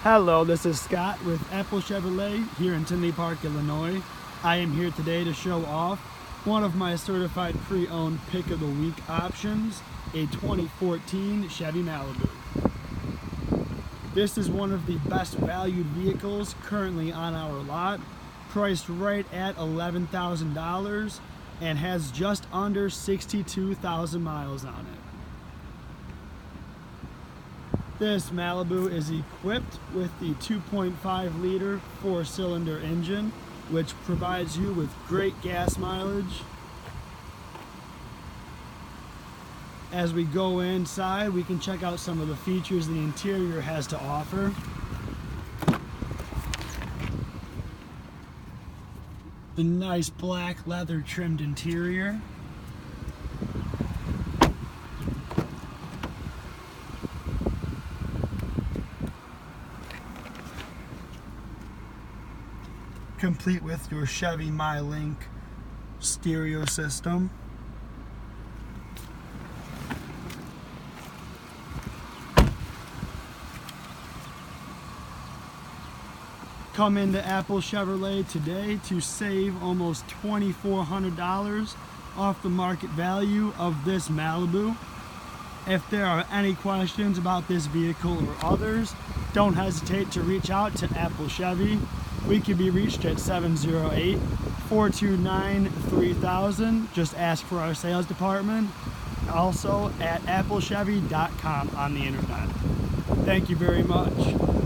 Hello, this is Scott with Apple Chevrolet here in Tinley Park, Illinois. I am here today to show off one of my certified pre-owned pick of the week options, a 2014 Chevy Malibu. This is one of the best valued vehicles currently on our lot, priced right at $11,000 and has just under 62,000 miles on it. This Malibu is equipped with the 2.5 liter 4-cylinder engine, which provides you with great gas mileage. As we go inside, we can check out some of the features the interior has to offer. The nice black leather trimmed interior. Complete with your Chevy MyLink stereo system. Come into Apple Chevrolet today to save almost $2,400 off the market value of this Malibu. If there are any questions about this vehicle or others, don't hesitate to reach out to Apple Chevy. We can be reached at 708-429-3000. Just ask for our sales department. Also at applechevy.com on the internet. Thank you very much.